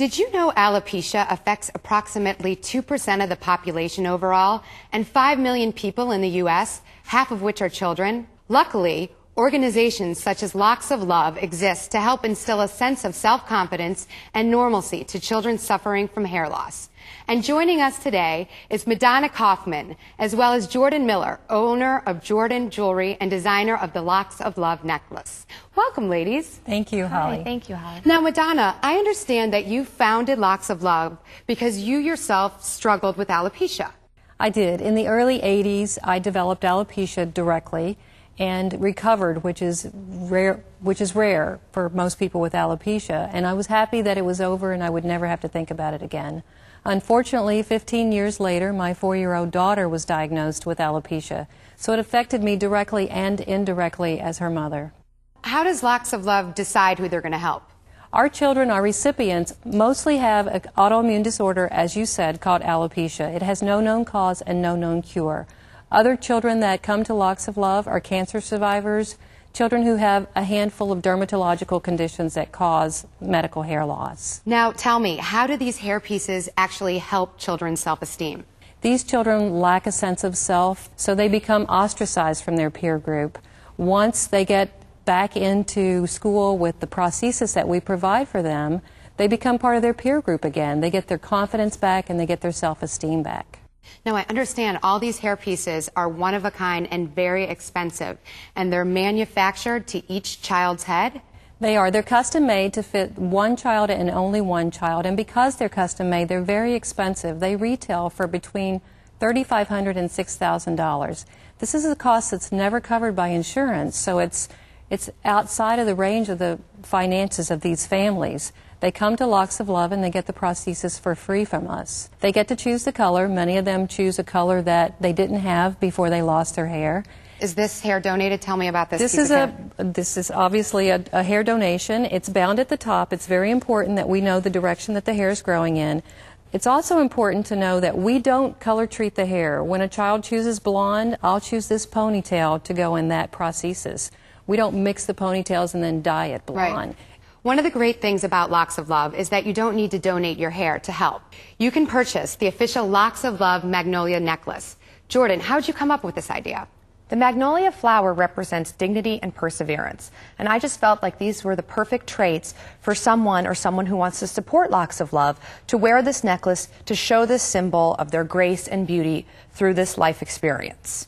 Did you know alopecia affects approximately 2% of the population overall and 5 million people in the U.S., half of which are children? Luckily, organizations such as Locks of Love exist to help instill a sense of self-confidence and normalcy to children suffering from hair loss. And joining us today is Madonna Kaufman, as well as Jordan Miller, owner of Jordan Jewelry and designer of the Locks of Love necklace. Welcome, ladies. Thank you, Holly. Hi, thank you, Holly. Now, Madonna, I understand that you founded Locks of Love because you yourself struggled with alopecia. I did. In the early 80s, I developed alopecia directly and recovered, which is rare for most people with alopecia. And I was happy that it was over and I would never have to think about it again. Unfortunately, 15 years later, my 4-year-old daughter was diagnosed with alopecia, so it affected me directly and indirectly as her mother. How does Locks of Love decide who they're going to help? Our children, our recipients, mostly have an autoimmune disorder, as you said, called alopecia. It has no known cause and no known cure. Other children that come to Locks of Love are cancer survivors, children who have a handful of dermatological conditions that cause medical hair loss. Now, tell me, how do these hair pieces actually help children's self-esteem? These children lack a sense of self, so they become ostracized from their peer group. Once they get back into school with the prosthesis that we provide for them, they become part of their peer group again. They get their confidence back and they get their self-esteem back. Now, I understand all these hair pieces are one of a kind and very expensive, and they're manufactured to each child's head? They are. They're custom made to fit one child and only one child, and because they're custom made, they're very expensive. They retail for between $3,500 and $6,000. This is a cost that's never covered by insurance, so it's outside of the range of the finances of these families. They come to Locks of Love and they get the prosthesis for free from us. They get to choose the color. Many of them choose a color that they didn't have before they lost their hair. Is this hair donated? Tell me about this This piece of hair. This is obviously a hair donation. It's bound at the top. It's very important that we know the direction that the hair is growing in. It's also important to know that we don't color treat the hair. When a child chooses blonde, I'll choose this ponytail to go in that prosthesis. We don't mix the ponytails and then dye it blonde. Right. One of the great things about Locks of Love is that you don't need to donate your hair to help. You can purchase the official Locks of Love Magnolia necklace. Jordan, how did you come up with this idea? The magnolia flower represents dignity and perseverance, and I just felt like these were the perfect traits for someone who wants to support Locks of Love to wear this necklace to show this symbol of their grace and beauty through this life experience.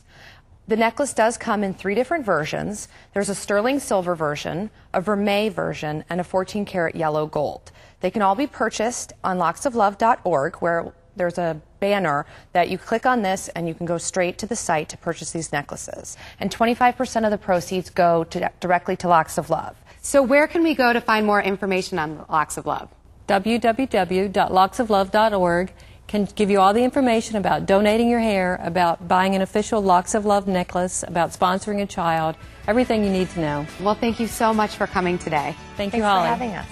The necklace does come in 3 different versions. There's a sterling silver version, a vermeil version, and a 14-karat yellow gold. They can all be purchased on locksoflove.org, where there's a banner that you click on this and you can go straight to the site to purchase these necklaces. And 25% of the proceeds go directly to Locks of Love. So where can we go to find more information on Locks of Love? www.locksoflove.org can give you all the information about donating your hair, about buying an official Locks of Love necklace, about sponsoring a child, everything you need to know. Well, thank you so much for coming today. Thank you, Holly. Thanks for having us.